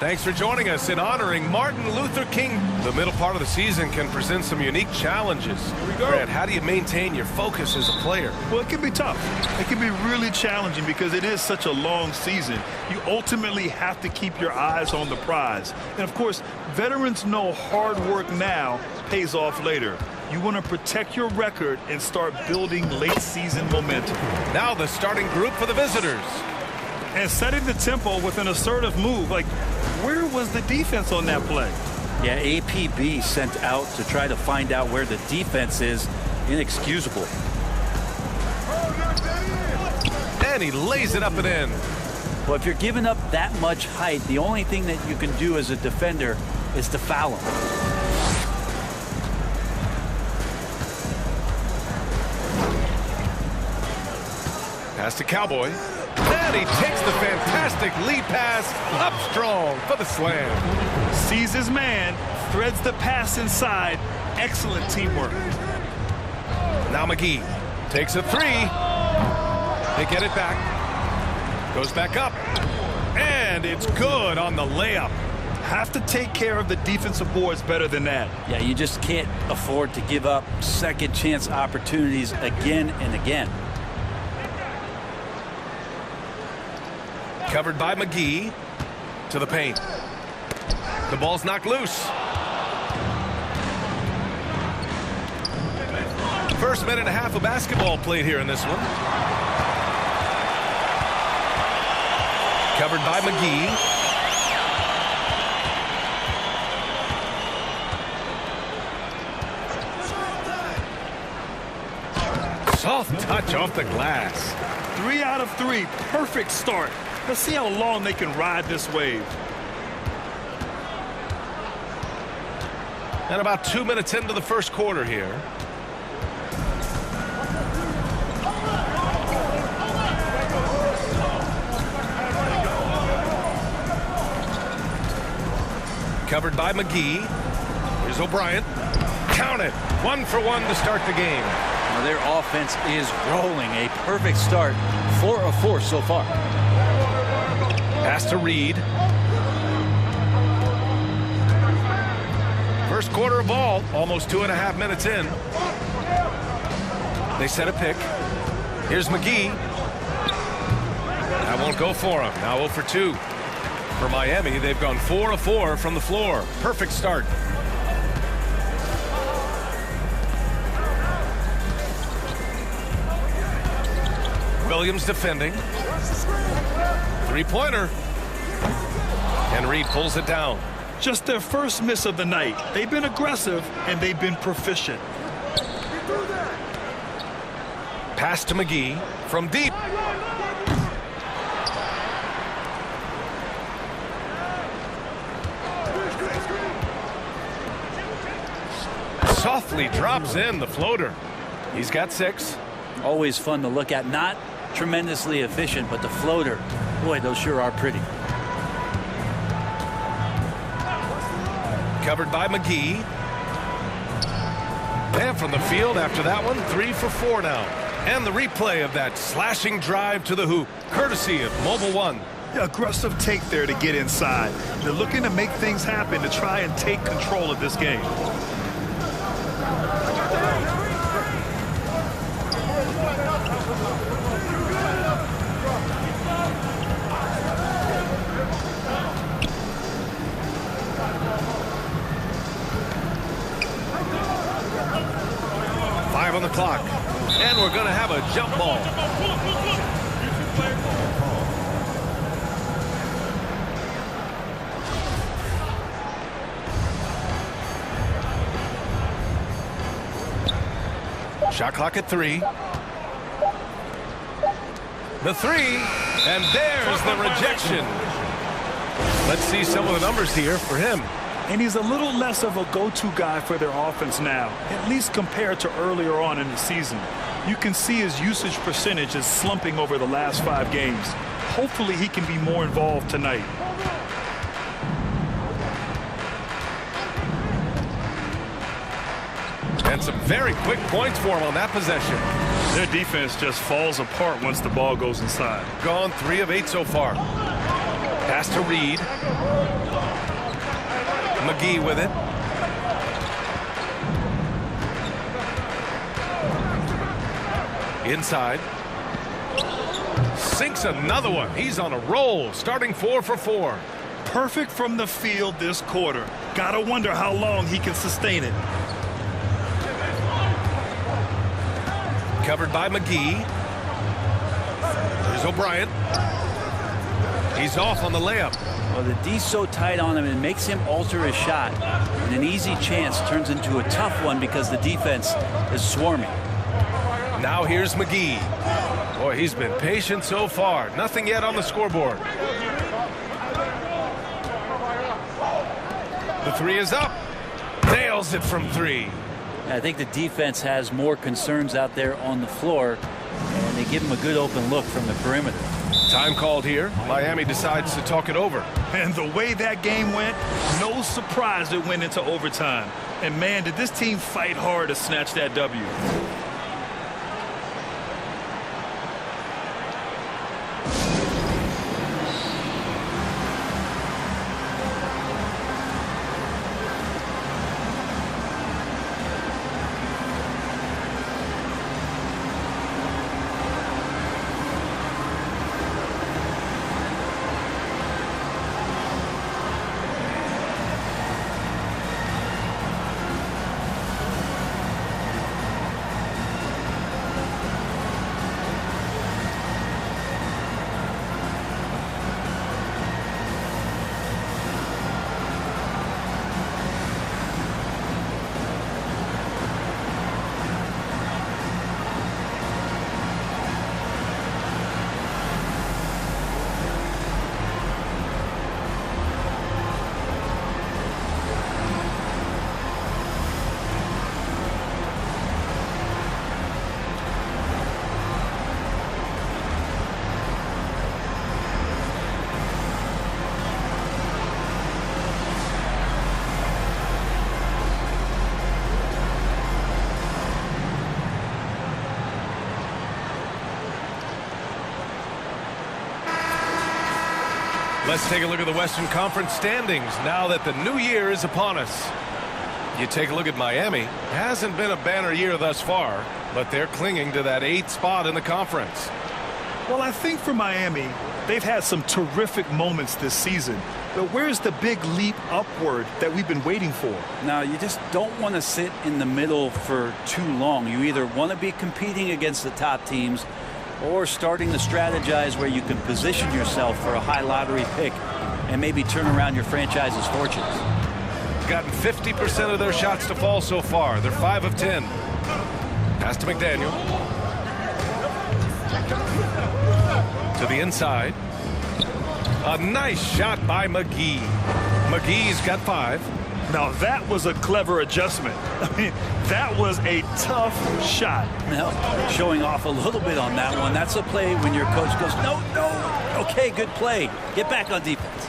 Thanks for joining us in honoring Martin Luther King. The middle part of the season can present some unique challenges. Grant, how do you maintain your focus as a player? Well, it can be tough. It can be really challenging because it is such a long season. You ultimately have to keep your eyes on the prize. And, of course, veterans know hard work now pays off later. You want to protect your record and start building late-season momentum. Now the starting group for the visitors. And setting the tempo with an assertive move. Like, where was the defense on that play? Yeah, APB sent out to try to find out where the defense is. Inexcusable. And he lays it up and in. Well, if you're giving up that much height, the only thing that you can do as a defender is to foul him. Pass to Cowboy. And he takes the fantastic lead pass up strong for the slam. Sees his man, threads the pass inside. Excellent teamwork. Now McGee takes a three. They get it back. Goes back up. And it's good on the layup. Have to take care of the defensive boards better than that. Yeah, you just can't afford to give up second chance opportunities again and again. Covered by McGee to the paint. The ball's knocked loose. First minute and a half of basketball played here in this one. Covered by McGee. Soft touch off the glass. 3 out of 3. Perfect start. Let's see how long they can ride this wave. And about 2 minutes into the first quarter here. Covered by McGee. Here's O'Brien. Count it. 1 for 1 to start the game. Now their offense is rolling. A perfect start. 4 of 4 so far. Pass to Reed. First quarter of ball, almost 2.5 minutes in. They set a pick. Here's McGee. That won't go for him. Now 0 for 2. For Miami, they've gone 4 of 4 from the floor. Perfect start. Williams defending. Three-pointer. And Reed pulls it down. Just their first miss of the night. They've been aggressive, and they've been proficient. Pass to McGee from deep. Softly drops in the floater. He's got 6. Always fun to look at. Not tremendously efficient, but the floater, boy, those sure are pretty. Covered by McGee. And from the field after that one, 3 for 4 now. And the replay of that slashing drive to the hoop, courtesy of Mobile One. Aggressive take there to get inside. They're looking to make things happen to try and take control of this game. On the clock, and we're going to have a jump ball. Shot clock at 3. The 3, and there's the rejection. Let's see some of the numbers here for him. And he's a little less of a go-to guy for their offense now, at least compared to earlier on in the season. You can see his usage percentage is slumping over the last 5 games. Hopefully he can be more involved tonight. And some very quick points for him on that possession. Their defense just falls apart once the ball goes inside. Gone 3 of 8 so far. Pass to Reed. McGee with it. Inside. Sinks another one. He's on a roll, starting 4 for 4. Perfect from the field this quarter. Gotta wonder how long he can sustain it. Covered by McGee. There's O'Brien. He's off on the layup. Well, the D's so tight on him, it makes him alter his shot. And an easy chance turns into a tough one because the defense is swarming. Now here's McGee. Boy, he's been patient so far. Nothing yet on the scoreboard. The three is up. Nails it from 3. I think the defense has more concerns out there on the floor, and they give him a good open look from the perimeter. Time called here. Miami decides to talk it over. And the way that game went, no surprise it went into overtime. And man, did this team fight hard to snatch that W. Let's take a look at the Western Conference standings now that the new year is upon us. You take a look at Miami. Hasn't been a banner year thus far, but they're clinging to that 8th spot in the conference. Well, I think for Miami, they've had some terrific moments this season. But where's the big leap upward that we've been waiting for? Now, you just don't want to sit in the middle for too long. You either want to be competing against the top teams or starting to strategize where you can position yourself for a high lottery pick and maybe turn around your franchise's fortunes. Gotten 50% of their shots to fall so far. They're 5 of 10. Pass to McDaniel. To the inside. A nice shot by McGee. McGee's got 5. Now that was a clever adjustment. I mean, that was a tough shot. Now, showing off a little bit on that one. That's a play when your coach goes, no, no. Okay, good play. Get back on defense.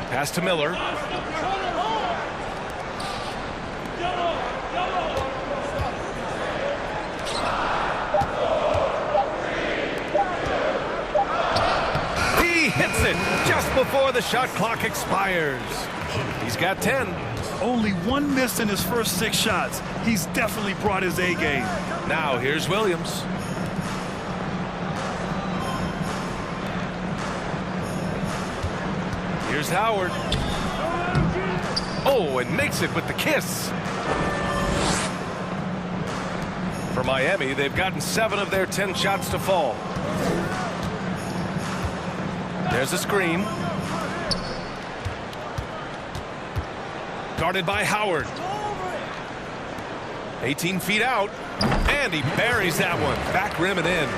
Pass to Miller. Hits it just before the shot clock expires. He's got 10. Only 1 miss in his first 6 shots. He's definitely brought his A game. Now here's Williams. Here's Howard. Oh, and makes it with the kiss. For Miami, they've gotten 7 of their 10 shots to fall. There's a screen. Guarded by Howard. 18 feet out. And he buries that one. Back rim and in.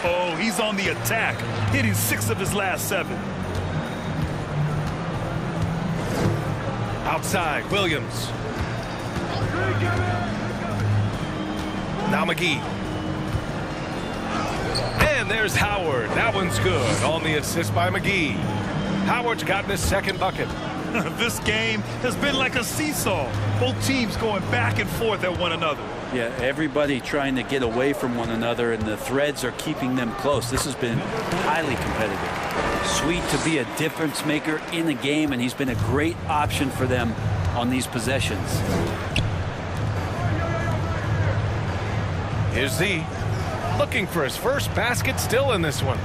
Oh, he's on the attack. Hitting 6 of his last 7. Outside, Williams. Now McGee. And there's Howard. That one's good on the assist by McGee. Howard's gotten his 2nd bucket. This game has been like a seesaw. Both teams going back and forth at one another. Yeah, everybody trying to get away from one another, and the threads are keeping them close. This has been highly competitive. Sweet to be a difference maker in the game, and he's been a great option for them on these possessions. Here's Z, looking for his first basket still in this one.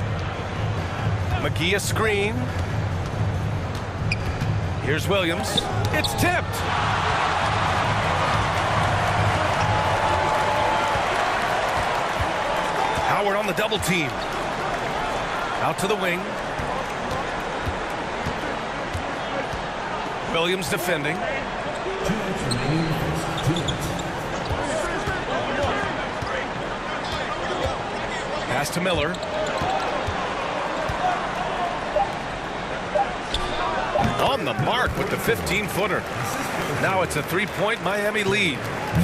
McGee a screen. Here's Williams. It's tipped. Howard on the double team. Out to the wing. Williams defending. Pass to Miller. On the mark with the 15-footer. Now it's a three-point Miami lead.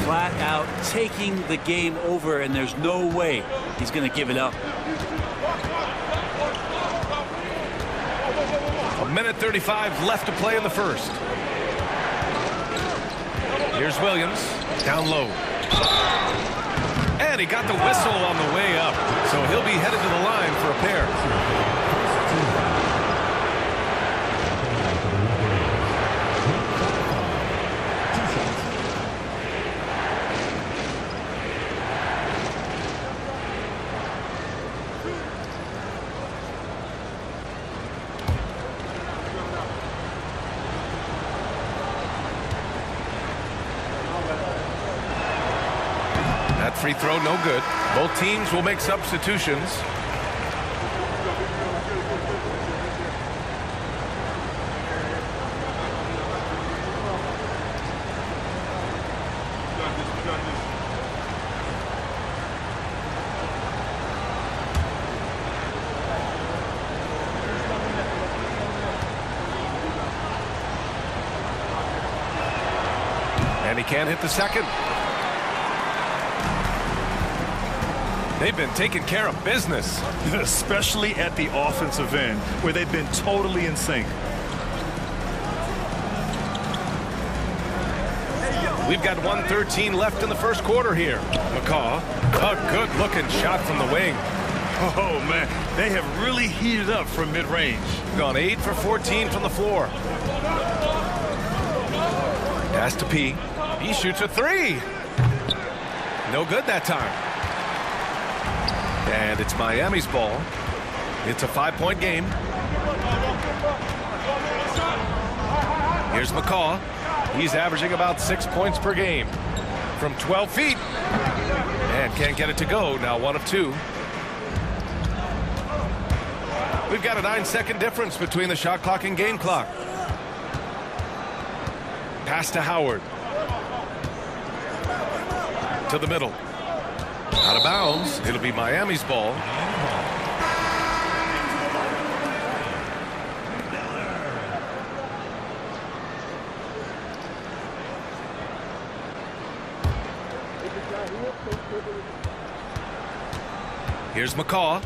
Flat out taking the game over, and there's no way he's going to give it up. A minute 35 left to play in the first. Here's Williams, down low. And he got the whistle on the way up, so he'll be headed to the line for a pair. That free throw no good. Both teams will make substitutions. And he can't hit the second. They've been taking care of business. Especially at the offensive end, where they've been totally in sync. We've got 1:13 left in the first quarter here. McCaw, a good-looking shot from the wing. Oh, man, they have really heated up from mid-range. Gone 8 for 14 from the floor. Pass to P. He shoots a three. No good that time. And it's Miami's ball. It's a 5-point game. Here's McCaw. He's averaging about 6 points per game from 12 feet. And can't get it to go. Now 1 of 2. We've got a 9-second difference between the shot clock and game clock. Pass to Howard. To the middle. Out of bounds. It'll be Miami's ball. Here's McCaw.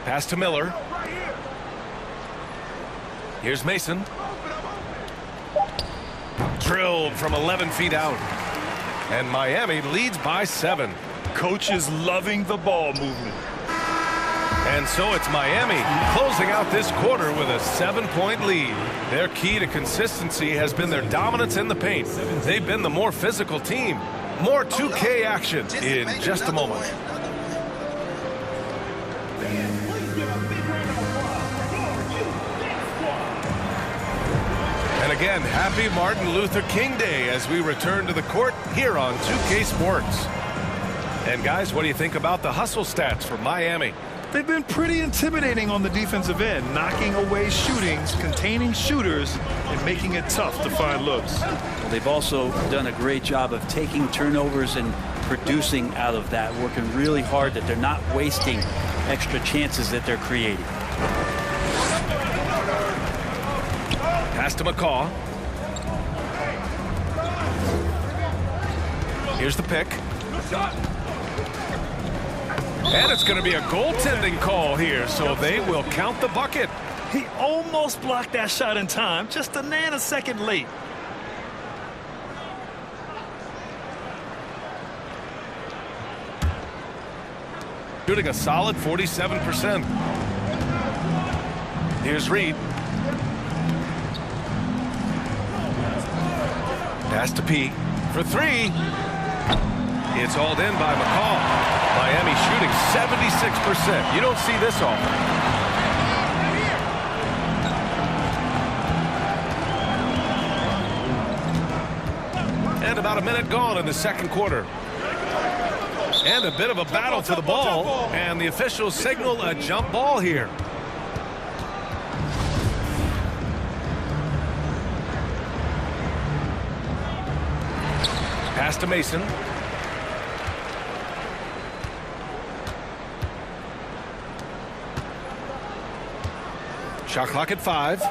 Pass to Miller. Here's Mason. Drilled from 11 feet out. And Miami leads by 7. Coach is loving the ball movement. And so it's Miami closing out this quarter with a 7-point lead. Their key to consistency has been their dominance in the paint. They've been the more physical team. More 2K action in just a moment. And again, happy Martin Luther King Day as we return to the court here on 2K Sports. And guys, what do you think about the hustle stats for Miami? They've been pretty intimidating on the defensive end, knocking away shootings, containing shooters, and making it tough to find looks. They've also done a great job of taking turnovers and producing out of that, working really hard that they're not wasting extra chances that they're creating. Pass to McCaw. Here's the pick. And it's going to be a goaltending call here, so they will count the bucket. He almost blocked that shot in time, just a nanosecond late. Shooting a solid 47%. Here's Reed. Pass to P for three. It's hauled in by McCall. Miami shooting 76%. You don't see this often. And about a minute gone in the second quarter. And a bit of a battle for the ball. And the officials signal a jump ball here. Pass to Mason. Shot clock at 5.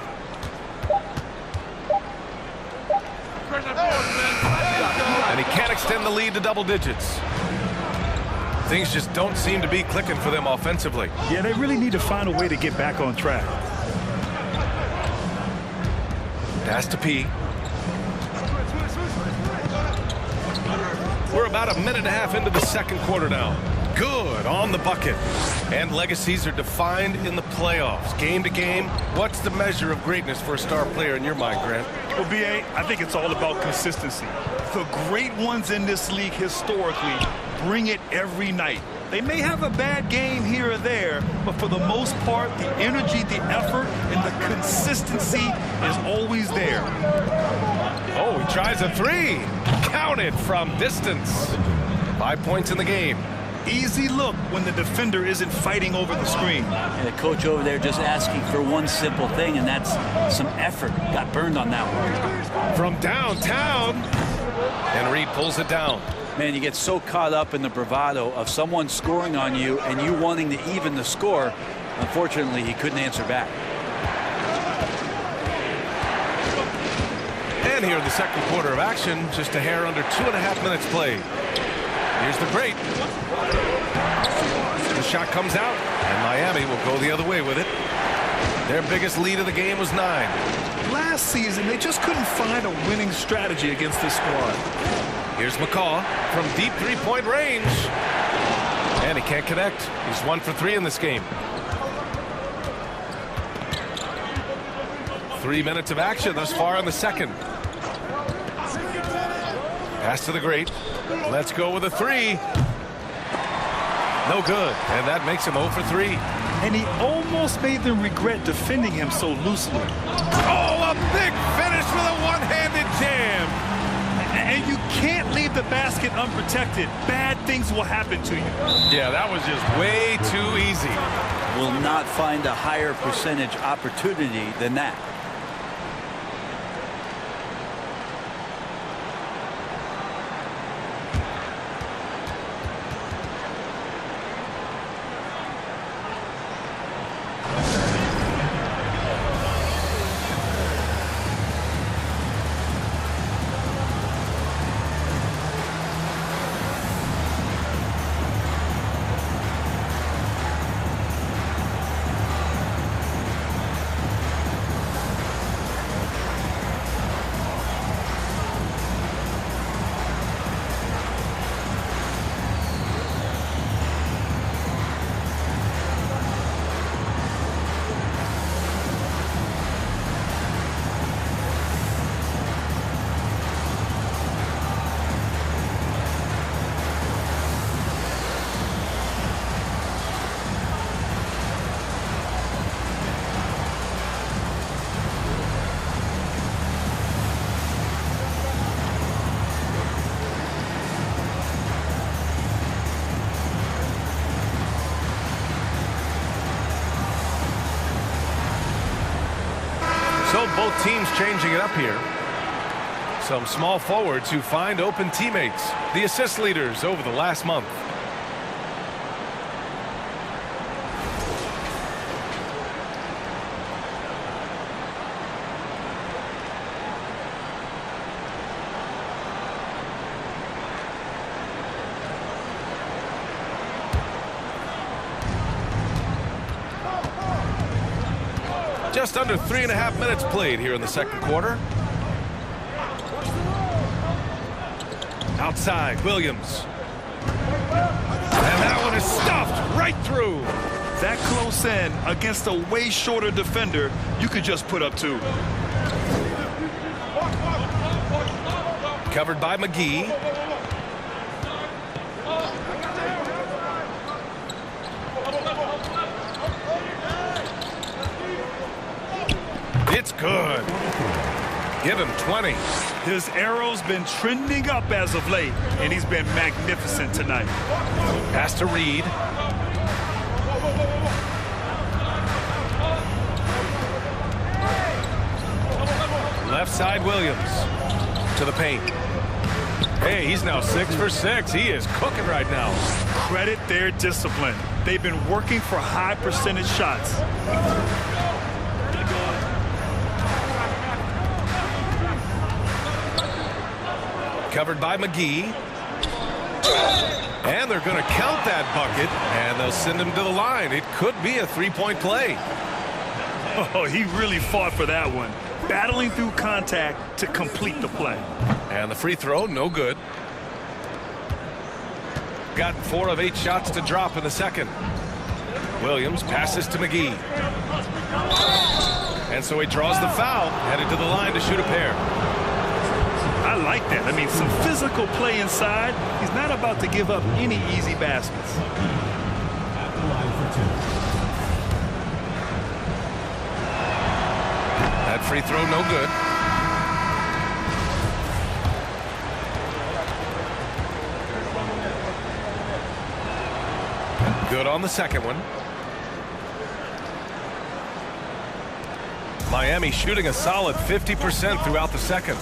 And he can't extend the lead to double digits. Things just don't seem to be clicking for them offensively. Yeah, they really need to find a way to get back on track. Pass to P. We're about a minute and a half into the second quarter now. Good on the bucket. And legacies are defined in the playoffs. Game to game, what's the measure of greatness for a star player in your mind, Grant? Well, B.A., I think it's all about consistency. The great ones in this league historically bring it every night. They may have a bad game here or there, but for the most part, the energy, the effort, and the consistency is always there. Oh, he tries a three. Counted from distance. 5 points in the game. Easy look when the defender isn't fighting over the screen. And the coach over there just asking for one simple thing, and that's some effort. Got burned on that one. From downtown. And Reed pulls it down. Man, you get so caught up in the bravado of someone scoring on you and you wanting to even the score. Unfortunately, he couldn't answer back. And here in the second quarter of action, just a hair under 2.5 minutes played. Here's the break. The shot comes out, and Miami will go the other way with it. Their biggest lead of the game was 9. Last season, they just couldn't find a winning strategy against this squad. Here's McCall from deep three-point range. And he can't connect. He's 1 for 3 in this game. 3 minutes of action thus far in the second. Pass to the great. Let's go with a three. No good. And that makes him 0 for 3. And he almost made them regret defending him so loosely. Oh, a big finish with a one-handed jam. And you can't leave the basket unprotected. Bad things will happen to you. Yeah, that was just way too easy. Will not find a higher percentage opportunity than that. So both teams changing it up here. Some small forwards who find open teammates. The assist leaders over the last month. just under 3.5 minutes played here in the second quarter. Outside, Williams. And that one is stuffed right through. That close in against a way shorter defender, you could just put up 2. Covered by McGee. It's good. Give him 20. His arrow's been trending up as of late, and he's been magnificent tonight. Pass to Reed. Left side, Williams. To the paint. Hey, he's now 6 for 6. He is cooking right now. Credit their discipline. They've been working for high percentage shots. Covered by McGee. And they're going to count that bucket, and they'll send him to the line. It could be a three-point play. Oh, he really fought for that one. Battling through contact to complete the play. And the free throw, no good. Gotten 4 of 8 shots to drop in the second. Williams passes to McGee. And so he draws the foul, headed to the line to shoot a pair. I like that. I mean, some physical play inside. He's not about to give up any easy baskets. That free throw, no good. Good on the second one. Miami shooting a solid 50% throughout the second.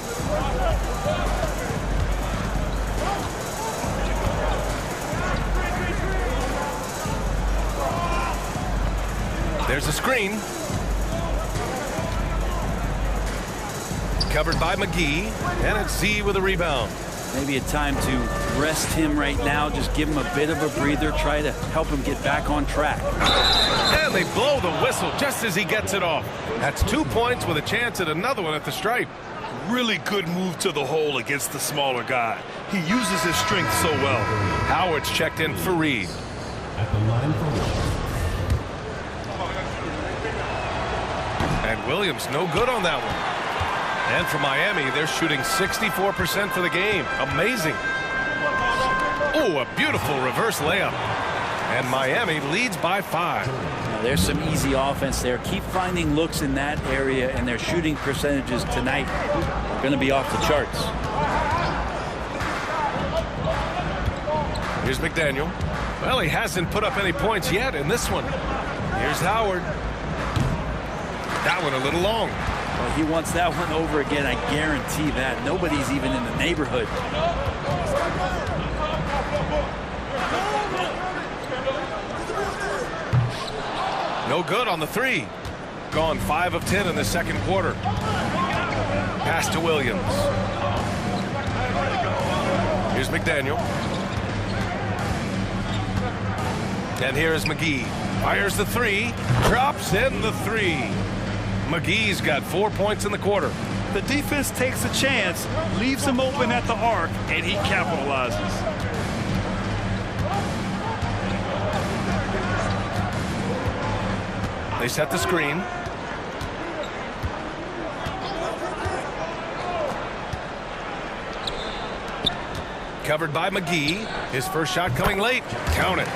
There's a screen. Covered by McGee, and it's Z with a rebound. Maybe a time to rest him right now. Just give him a bit of a breather. Try to help him get back on track. And they blow the whistle just as he gets it off. That's 2 points with a chance at another one at the stripe. Really good move to the hole against the smaller guy. He uses his strength so well. Howard's checked in for Reed. At the line for And Williams no good on that one. And for Miami, they're shooting 64% for the game. Amazing. Oh, a beautiful reverse layup. And Miami leads by 5. Now, there's some easy offense there. Keep finding looks in that area, and their shooting percentages tonight are going to be off the charts. Here's McDaniel. Well, he hasn't put up any points yet in this one. Here's Howard. That one a little long. Well, he wants that one over again, I guarantee that. Nobody's even in the neighborhood. No good on the 3. Gone 5 of 10 in the second quarter. Pass to Williams. Here's McDaniel. And here's McGee. Fires the 3. Drops in the 3. McGee's got 4 points in the quarter. The defense takes a chance, leaves him open at the arc, and he capitalizes. They set the screen. Covered by McGee. His first shot coming late. Count it.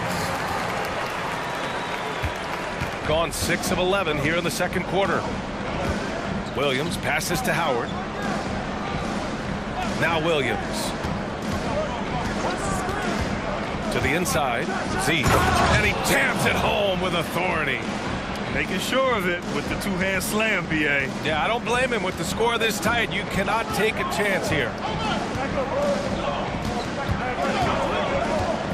Gone 6 of 11 here in the second quarter. Williams passes to Howard. Now Williams. To the inside. Z. And he jams it home with authority. Making sure of it with the two-hand slam, B.A. Yeah, I don't blame him with the score this tight. You cannot take a chance here.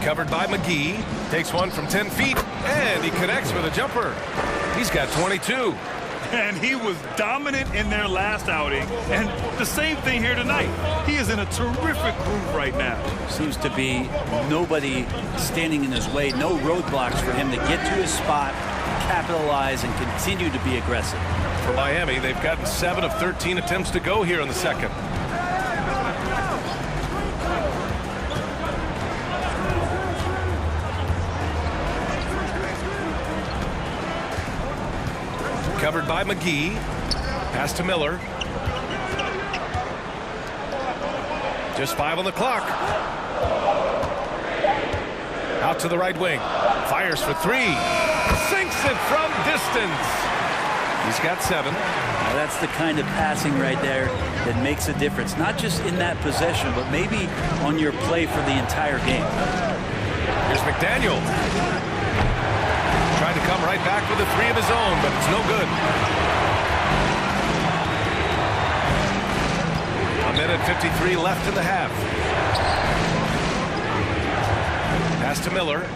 Covered by McGee. Takes one from 10 feet, and he connects with a jumper. He's got 22. And he was dominant in their last outing. And the same thing here tonight. He is in a terrific groove right now. Seems to be nobody standing in his way. No roadblocks for him to get to his spot, capitalize, and continue to be aggressive. for Miami. They've gotten 7 of 13 attempts to go here in the second. Covered by McGee. Pass to Miller. Just 5 on the clock. Out to the right wing. Fires for 3. Sinks it from distance. He's got 7. Now that's the kind of passing right there that makes a difference. Not just in that possession, but maybe on your play for the entire game. Here's McDaniel. Trying to come right back with a 3 of his own, but it's no good. A minute 53 left in the half. Pass to Miller.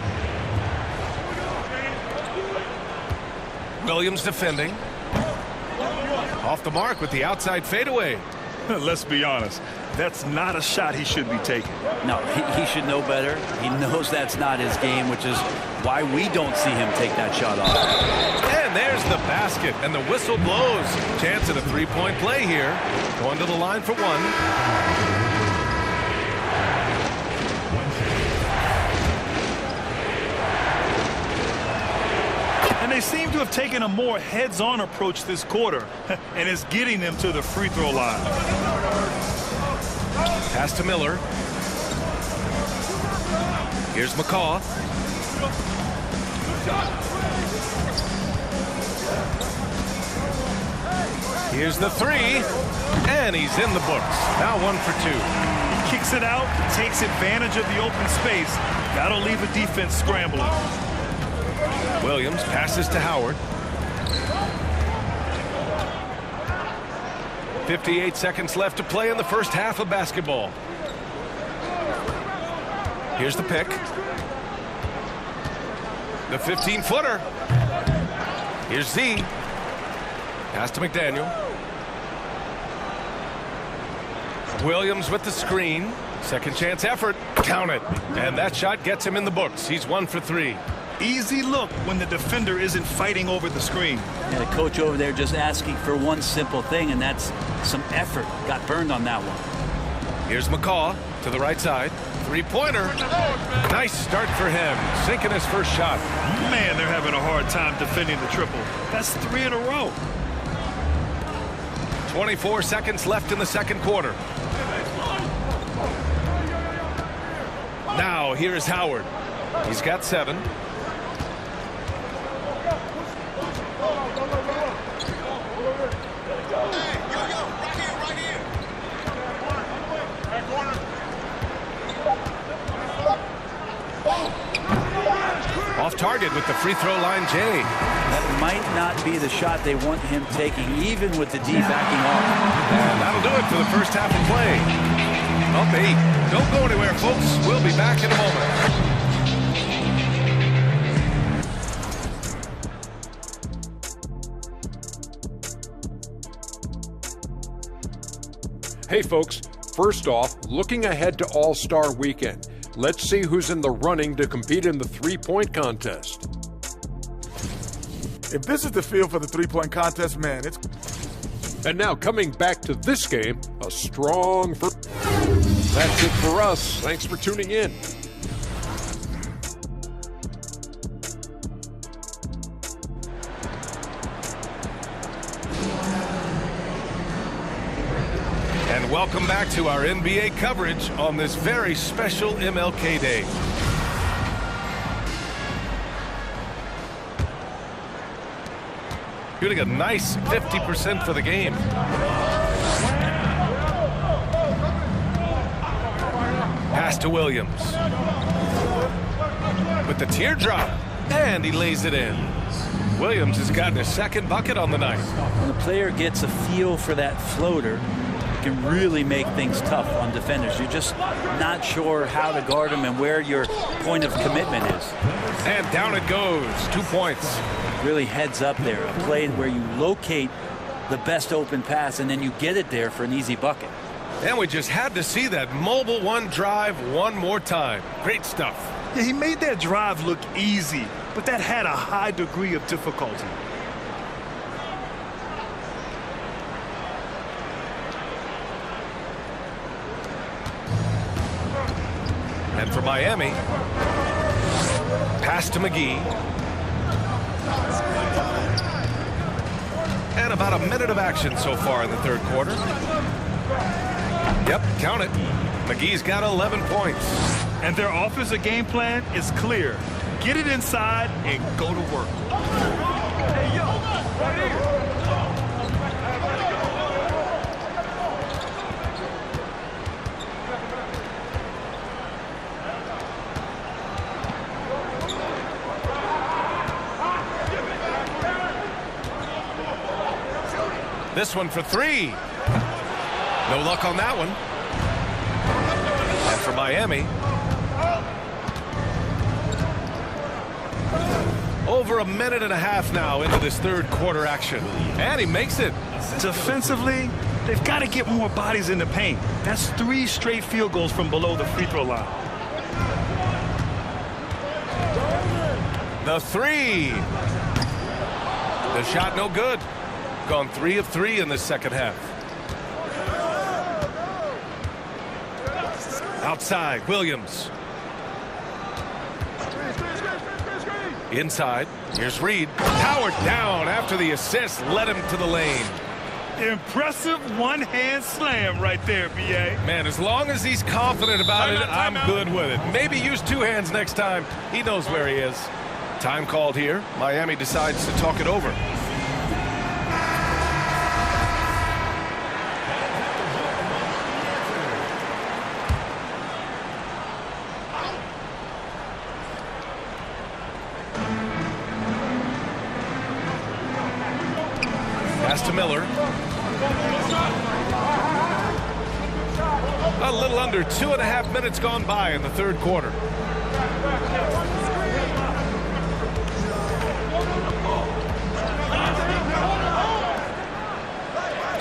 Williams defending. Off the mark with the outside fadeaway. Let's be honest. That's not a shot he should be taking. No, he should know better. He knows that's not his game, which is why we don't see him take that shot off. And there's the basket, and the whistle blows. Chance at a 3-point play here. Going to the line for 1. And they seem to have taken a more heads-on approach this quarter, and it's getting them to the free throw line. Pass to Miller. Here's McCaw. Here's the 3. And he's in the books. Now 1 for 2. Kicks it out, takes advantage of the open space. That'll leave the defense scrambling. Williams passes to Howard. 58 seconds left to play in the first half of basketball. Here's the pick. The 15-footer. Here's Z. Pass to McDaniel. Williams with the screen. Second chance effort. Count it. And that shot gets him in the books. He's 1 for 3. Easy look when the defender isn't fighting over the screen. And the coach over there just asking for one simple thing, and that's some effort. Got burned on that one. Here's McCaw to the right side. 3-pointer. Nice start for him. Sinking his first shot. Man, they're having a hard time defending the triple. That's 3 in a row. 24 seconds left in the second quarter. Now here's Howard. He's got 7. Off target with the free throw line, Jay. That might not be the shot they want him taking, even with the D backing off. And that'll do it for the first half of play. Up 8. Don't go anywhere, folks. We'll be back in a moment. Hey folks, first off, looking ahead to All-Star Weekend. Let's see who's in the running to compete in the three-point contest. If this is the field for the three-point contest, man, it's... And now coming back to this game, a strong first. That's it for us. Thanks for tuning in. And welcome back to our NBA coverage on this very special MLK Day. Shooting a nice 50% for the game. Pass to Williams. With the teardrop. And he lays it in. Williams has gotten his second bucket on the night. When the player gets a feel for that floater, it can really make things tough on defenders. You're just not sure how to guard them and where your point of commitment is. And down it goes. 2 points. Really heads up there. A play where you locate the best open pass and then you get it there for an easy bucket. And we just had to see that mobile one drive one more time. Great stuff. Yeah, he made that drive look easy, but that had a high degree of difficulty. And for Miami, pass to McGee. And about a minute of action so far in the third quarter. Yep, count it. McGee's got 11 points. And their offensive game plan is clear. Get it inside and go to work. Hey, yo, right here. This one for three. No luck on that one. And for Miami, over a minute and a half now into this third quarter action. And he makes it. Defensively, they've got to get more bodies in the paint. That's 3 straight field goals from below the free throw line. The three. The shot no good. Gone 3 of 3 in this second half. Outside, Williams. Inside, here's Reed. Powered down after the assist led him to the lane. Impressive one-hand slam right there, B.A. Man, as long as he's confident about it, I'm good with it. Maybe use 2 hands next time. He knows where he is. Time called here. Miami decides to talk it over. Pass to Miller. A little under 2.5 minutes gone by in the third quarter.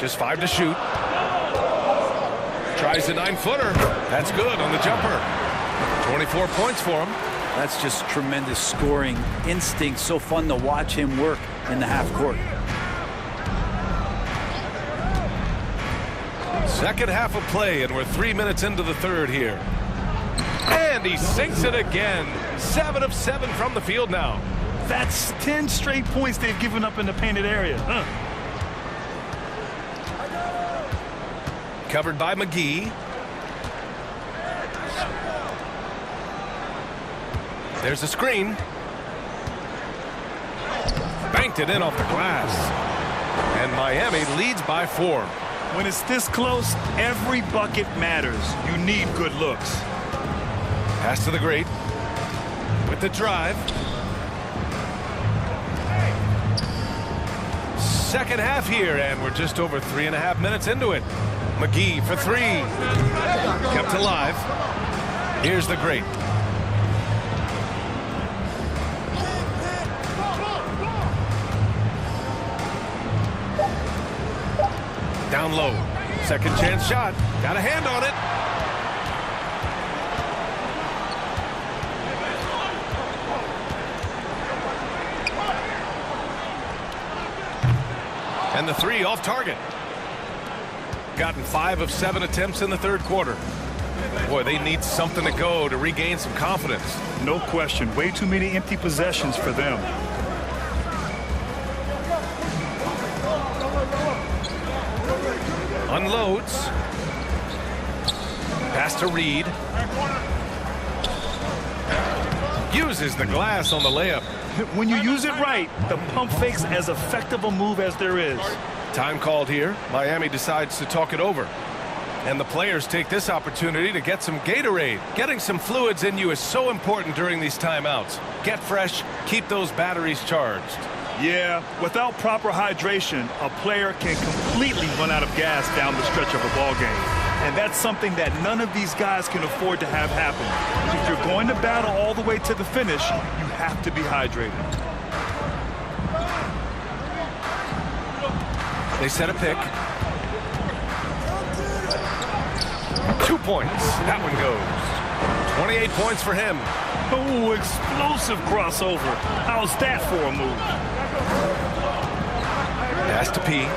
Just 5 to shoot. Tries a 9-footer. That's good on the jumper. 24 points for him. That's just tremendous scoring instinct. So fun to watch him work in the half court. Second half of play, and we're 3 minutes into the third here. And he sinks it again. 7 of 7 from the field now. That's 10 straight points they've given up in the painted area. Covered by McGee. There's a screen. Banked it in off the glass. And Miami leads by 4. When it's this close, every bucket matters. You need good looks. Pass to the great. With the drive. Second half here, and we're just over 3.5 minutes into it. McGee for 3. Kept alive. Here's the great. Down low. Second chance shot. Got a hand on it. And the 3 off target. Gotten 5 of 7 attempts in the third quarter. Boy, they need something to go to regain some confidence. No question. Way too many empty possessions for them. Unloads. Pass to Reed. Uses the glass on the layup. When you use it right, the pump fake's as effective a move as there is. Time called here. Miami decides to talk it over. And the players take this opportunity to get some Gatorade. Getting some fluids in you is so important during these timeouts. Get fresh, keep those batteries charged. Yeah, without proper hydration, a player can completely run out of gas down the stretch of a ball game. And that's something that none of these guys can afford to have happen. If you're going to battle all the way to the finish, you have to be hydrated. They set a pick. 2 points. That one goes. 28 points for him. Oh, explosive crossover. How's that for a move? Pass to P.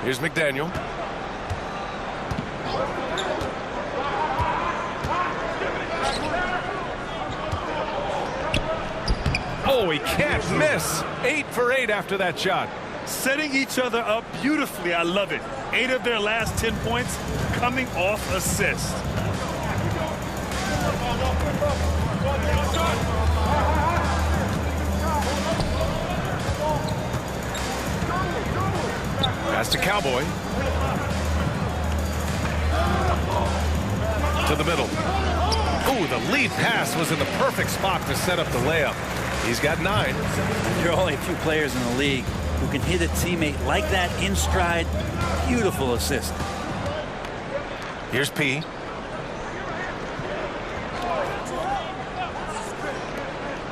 Here's McDaniel. Oh, he can't miss. 8 for 8 after that shot. Setting each other up beautifully. I love it. 8 of their last 10 points coming off assists. Pass to Cowboy. To the middle. Ooh, the lead pass was in the perfect spot to set up the layup. He's got 9. There are only a few players in the league who can hit a teammate like that in stride. Beautiful assist. Here's P.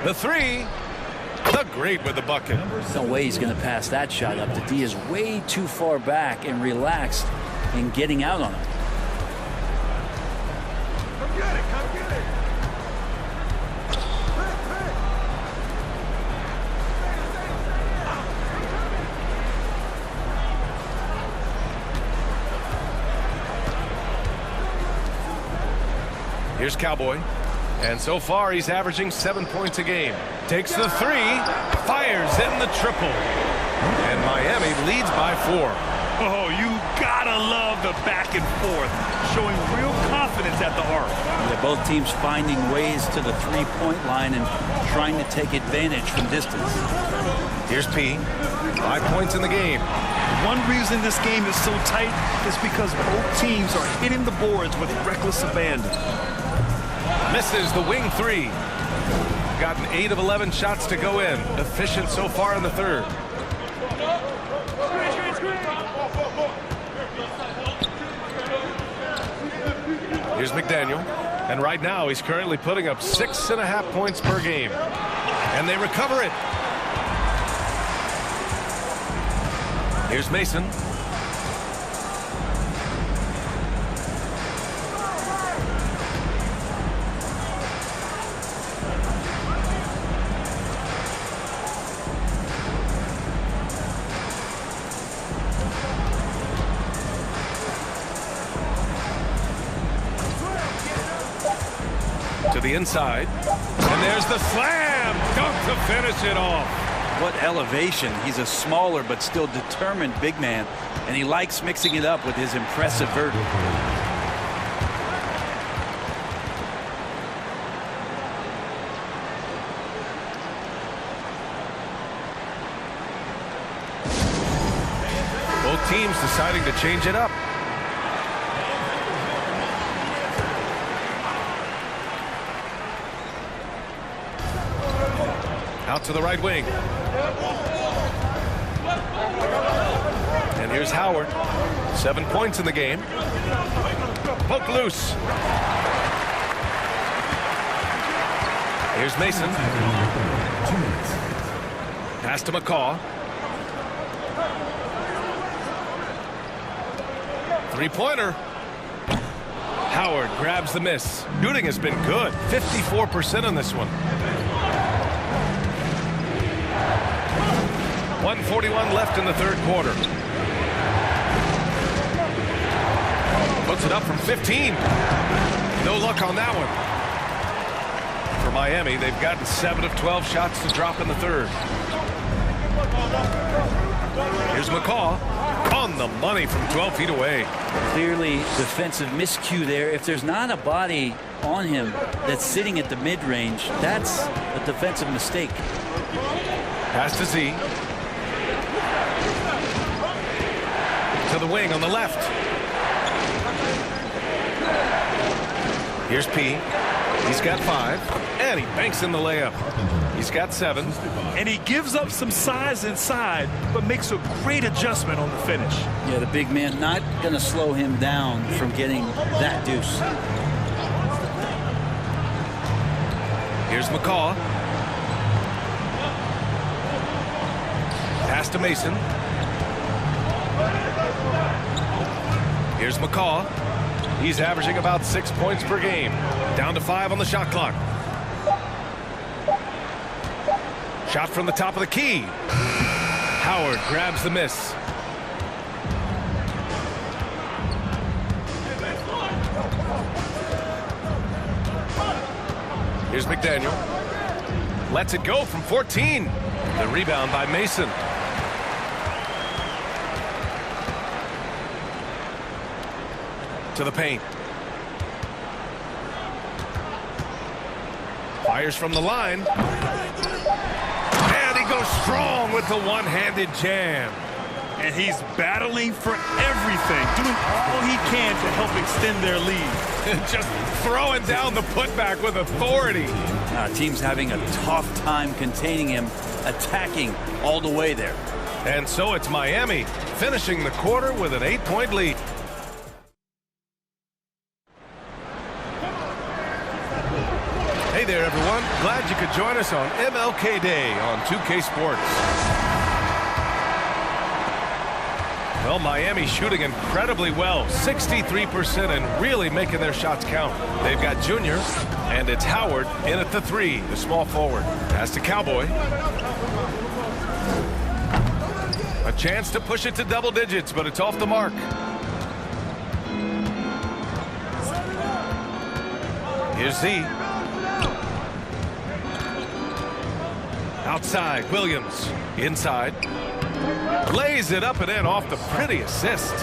The 3. The great with the bucket. No way he's going to pass that shot up. The D is way too far back and relaxed in getting out on him. Here's Cowboy. And so far, he's averaging 7 points a game. Takes the 3, fires in the triple. And Miami leads by 4. Oh, you gotta love the back and forth, showing real confidence at the arc. Yeah, both teams finding ways to the three-point line and trying to take advantage from distance. Here's P. 5 points in the game. One reason this game is so tight is because both teams are hitting the boards with reckless abandon. Misses the wing 3. Gotten 8 of 11 shots to go in. Efficient so far in the third. Here's McDaniel. And right now he's currently putting up 6.5 points per game. And they recover it. Here's Mason. To the inside. And there's the slam. Dunk to finish it off. What elevation. He's a smaller but still determined big man, and he likes mixing it up with his impressive vertical. Both teams deciding to change it up. Out to the right wing. And here's Howard. 7 points in the game. Poke loose. Here's Mason. Pass to McCaw. 3-pointer. Howard grabs the miss. Shooting has been good. 54% on this one. 1:41 left in the third quarter. Puts it up from 15. No luck on that one. For Miami, they've gotten 7 of 12 shots to drop in the third. Here's McCaw on the money from 12 feet away. Clearly defensive miscue there. If there's not a body on him that's sitting at the mid-range, that's a defensive mistake. Pass to Z. To the wing on the left. Here's P. He's got 5. And he banks in the layup. He's got 7. And he gives up some size inside, but makes a great adjustment on the finish. Yeah, the big man not going to slow him down from getting that deuce. Here's McCaw. Pass to Mason. Here's McCaw. He's averaging about 6 points per game. Down to 5 on the shot clock. Shot from the top of the key. Howard grabs the miss. Here's McDaniel. Lets it go from 14. The rebound by Mason. To the paint. Fires from the line. And he goes strong with the one-handed jam. And he's battling for everything, doing all he can to help extend their lead. Just throwing down the putback with authority. Team's having a tough time containing him, attacking all the way there. And so it's Miami finishing the quarter with an 8-point lead. Hey there, everyone. Glad you could join us on MLK Day on 2K Sports. Well, Miami shooting incredibly well, 63%, and really making their shots count. They've got Junior, and it's Howard in at the 3, the small forward. Pass to Cowboy. A chance to push it to double digits, but it's off the mark. Here's Z. Outside, Williams. Inside. Lays it up and in off the pretty assist.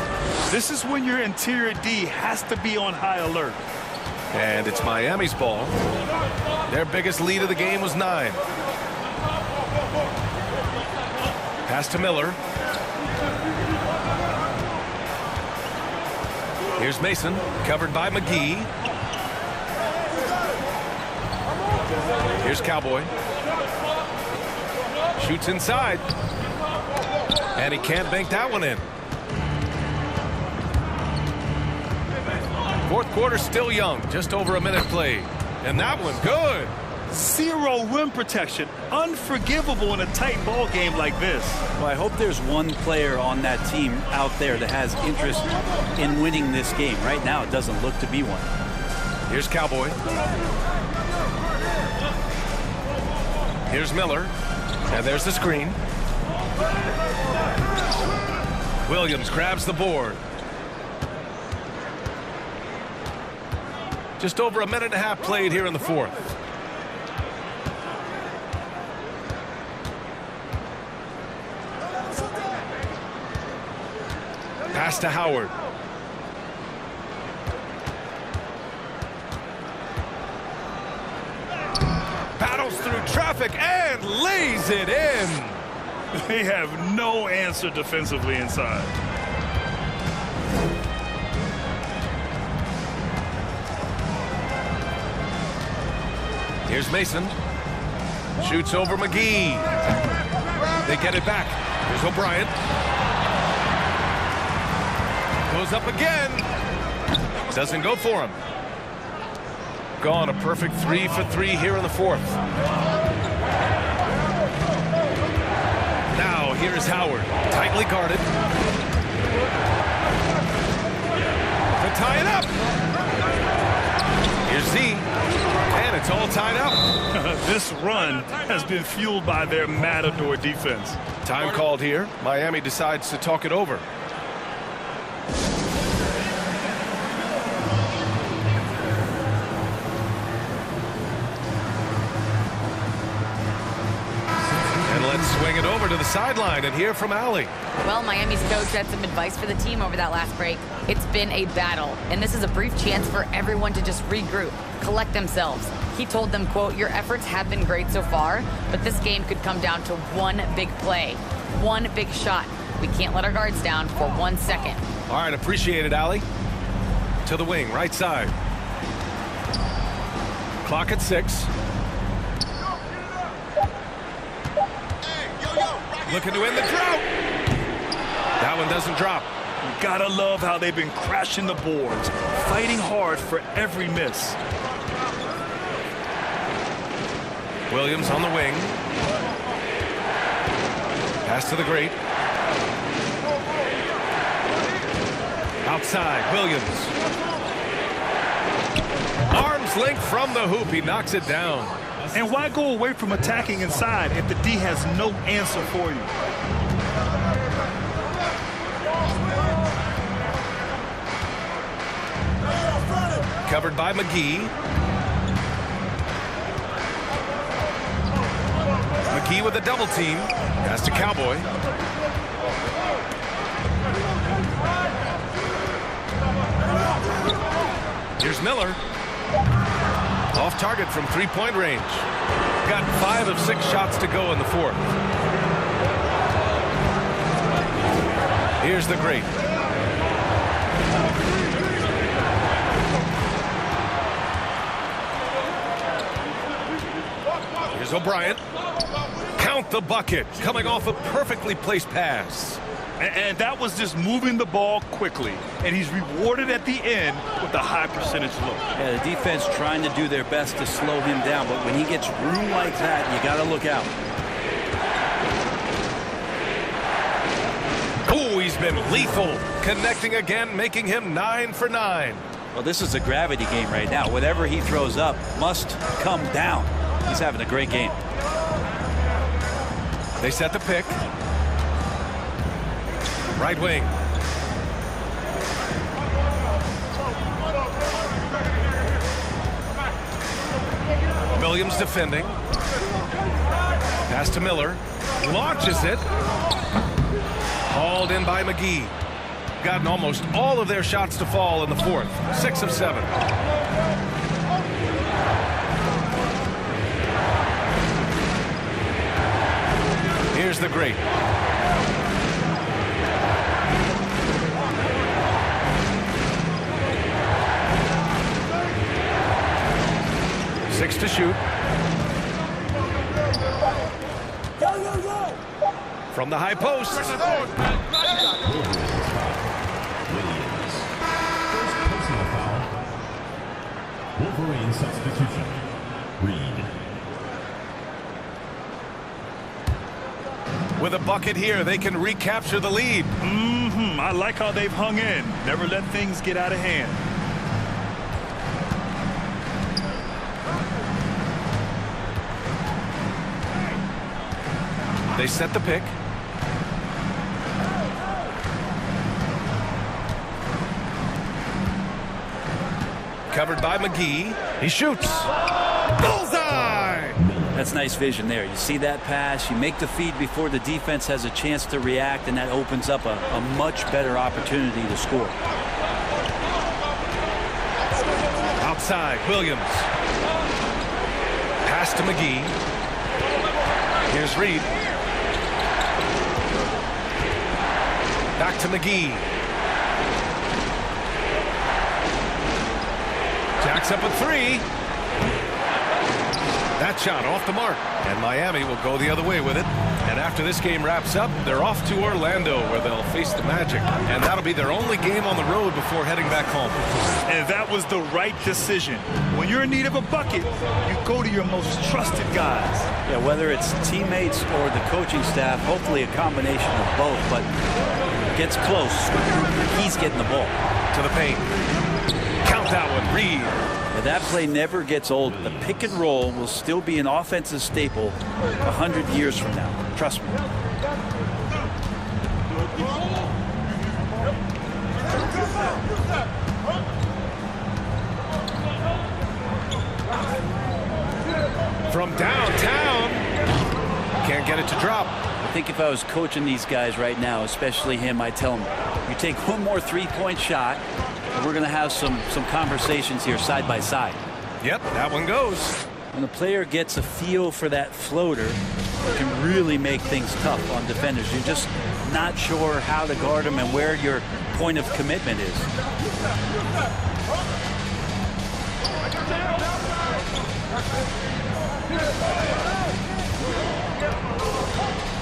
This is when your interior D has to be on high alert. And it's Miami's ball. Their biggest lead of the game was 9. Pass to Miller. Here's Mason, covered by McGee. Here's Cowboy. Shoots inside. And he can't bank that one in. Fourth quarter still young, just over a minute played. And that one good. 0 rim protection. Unforgivable in a tight ball game like this. Well, I hope there's one player on that team out there that has interest in winning this game. Right now, it doesn't look to be one. Here's Cowboy. Here's Miller. And there's the screen. Williams grabs the board. Just over a minute and a half played here in the fourth. Pass to Howard. Battles through traffic and lays it in. They have no answer defensively inside. Here's Mason. Shoots over McGee. They get it back. Here's O'Brien. Goes up again. Doesn't go for him. Gone a perfect 3 for 3 here in the fourth. Now here's Howard, tightly guarded. To tie it up. Here's Z, and it's all tied up. This run has been fueled by their Matador defense. Time called here. Miami decides to talk it over. Swing it over to the sideline and hear from Allie. Well, Miami's coach had some advice for the team over that last break. It's been a battle, and this is a brief chance for everyone to just regroup, collect themselves. He told them, quote, "Your efforts have been great so far, but this game could come down to one big play, one big shot. We can't let our guards down for 1 second." All right, appreciate it, Allie. To the wing, right side. Clock at 6. Looking to end the drought. That one doesn't drop. You gotta love how they've been crashing the boards, fighting hard for every miss. Williams on the wing. Pass to the great. Outside, Williams. Arms length from the hoop. He knocks it down. And why go away from attacking inside if the D has no answer for you? Covered by McGee. McGee with a double team. Pass to Cowboy. Here's Miller. Off target from three-point range. Got 5 of 6 shots to go in the fourth. Here's the great. Here's O'Brien. Count the bucket. Coming off a perfectly placed pass. And that was just moving the ball quickly. And he's rewarded at the end with a high percentage look. Yeah, the defense trying to do their best to slow him down. But when he gets room like that, you got to look out. Oh, he's been lethal. Connecting again, making him 9 for 9. Well, this is a gravity game right now. Whatever he throws up must come down. He's having a great game. They set the pick. Right wing. Williams defending. Pass to Miller. Launches it. Hauled in by McGee. Gotten almost all of their shots to fall in the fourth. 6 of 7. Here's the great. Six to shoot. From the high post. Wolverine substitution. Reed. With a bucket here, they can recapture the lead. I like how they've hung in. Never let things get out of hand. They set the pick. Covered by McGee. He shoots. Bullseye! That's nice vision there. You see that pass, you make the feed before the defense has a chance to react, and that opens up a much better opportunity to score. Outside, Williams. Pass to McGee. Here's Reed. Back to McGee. Jacks up a 3. That shot off the mark. And Miami will go the other way with it. And after this game wraps up, they're off to Orlando, where they'll face the Magic. And that'll be their only game on the road before heading back home. And that was the right decision. When you're in need of a bucket, you go to your most trusted guys. Yeah, whether it's teammates or the coaching staff, hopefully a combination of both, but gets close. He's getting the ball. To the paint. Count that one, Reed. Now, that play never gets old. The pick and roll will still be an offensive staple 100 years from now. Trust me. From downtown. Can't get it to drop. I think if I was coaching these guys right now, especially him, I'd tell him, you take one more three-point shot, and we're going to have some conversations here side by side. Yep, that one goes. When a player gets a feel for that floater, it can really make things tough on defenders. You're just not sure how to guard them and where your point of commitment is.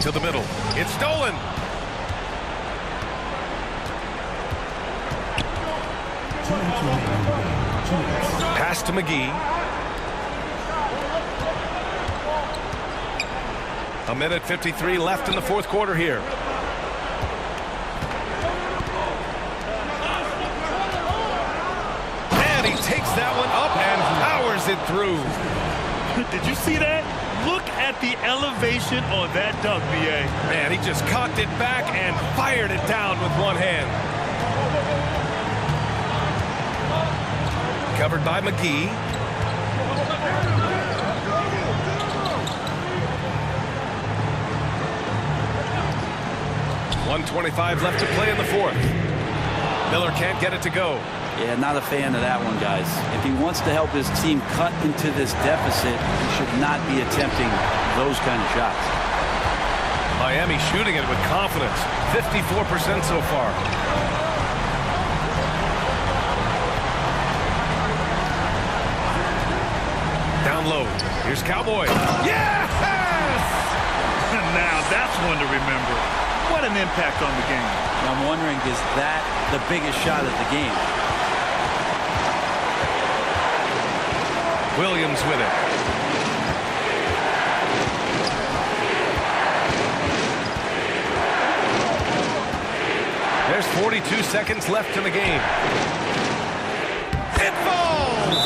To the middle. It's stolen. Pass to McGee. A minute 53 left in the fourth quarter here. And he takes that one up and powers it through. Did you see that? Look at the elevation on that dunk, B.A. Man, he just cocked it back and fired it down with one hand. Covered by McGee. 1:25 left to play in the fourth. Miller can't get it to go. Yeah, not a fan of that one, guys. If he wants to help his team cut into this deficit, he should not be attempting those kind of shots. Miami shooting it with confidence. 54% so far. Down low. Here's Cowboy. Yes! Now that's one to remember. What an impact on the game. I'm wondering, is that the biggest shot of the game? Williams with it. There's 42 seconds left in the game. It falls!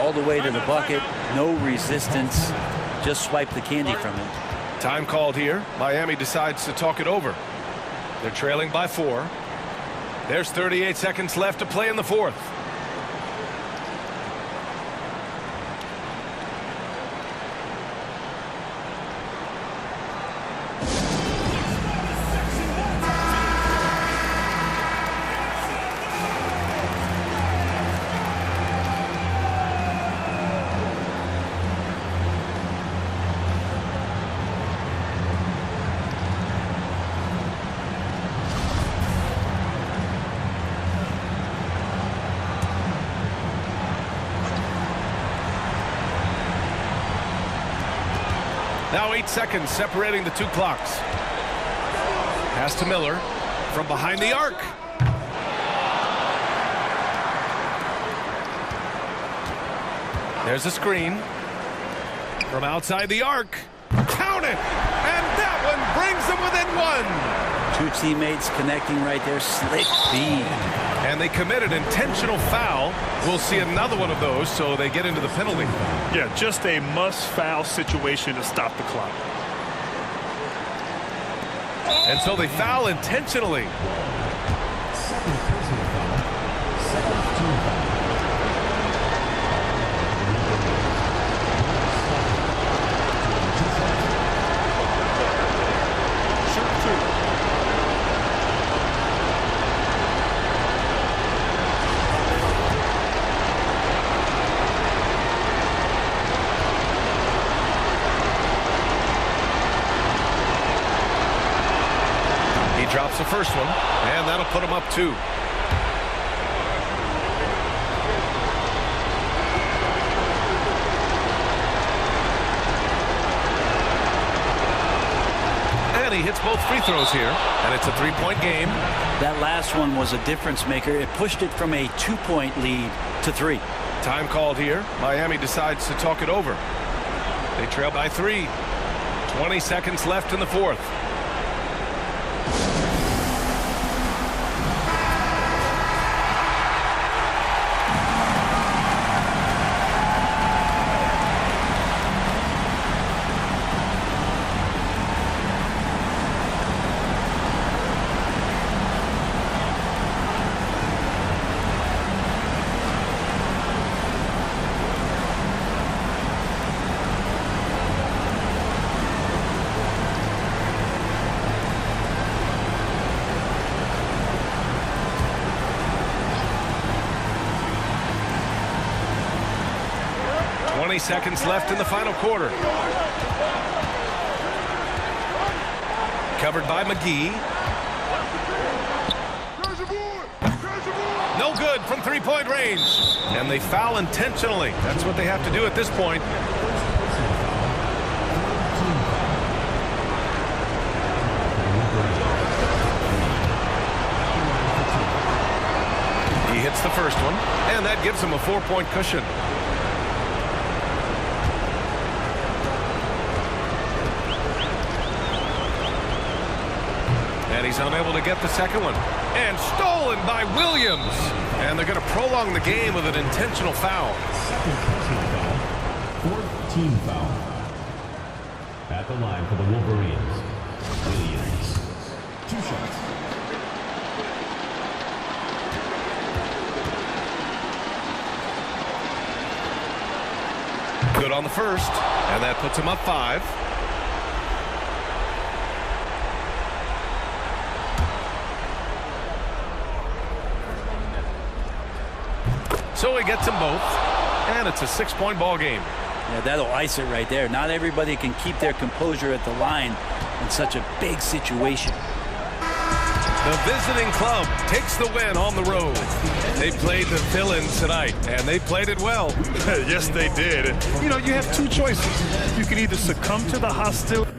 All the way to the bucket, no resistance, just swipe the candy from him. Time called here. Miami decides to talk it over. They're trailing by 4. There's 38 seconds left to play in the fourth. Now 8 seconds separating the two clocks. Pass to Miller from behind the arc. There's a screen from outside the arc. Count it! And that one brings them within 1. Two teammates connecting right there. Slick feed. And they committed intentional foul. We'll see another one of those, so they get into the penalty. Yeah, just a must-foul situation to stop the clock. And so they foul intentionally. Drops the first one, and that'll put him up 2. And he hits both free throws here, and it's a 3-point game. That last one was a difference maker. It pushed it from a 2-point lead to 3. Time called here. Miami decides to talk it over. They trail by 3. 20 seconds left in the fourth. Seconds left in the final quarter. Covered by McGee. No good from 3-point range. And they foul intentionally. That's what they have to do at this point. He hits the first one, and that gives him a 4-point cushion. And he's unable to get the second one. And stolen by Williams. And they're going to prolong the game with an intentional foul. Fourth team foul. At the line for the Wolverines, Williams. 2 shots. Good on the first. And that puts him up 5. So he gets them both, and it's a 6-point ball game. Yeah, that'll ice it right there. Not everybody can keep their composure at the line in such a big situation. The visiting club takes the win on the road. They played the villains tonight, and they played it well. Yes, they did. And, you know, you have two choices. You can either succumb to the hostility.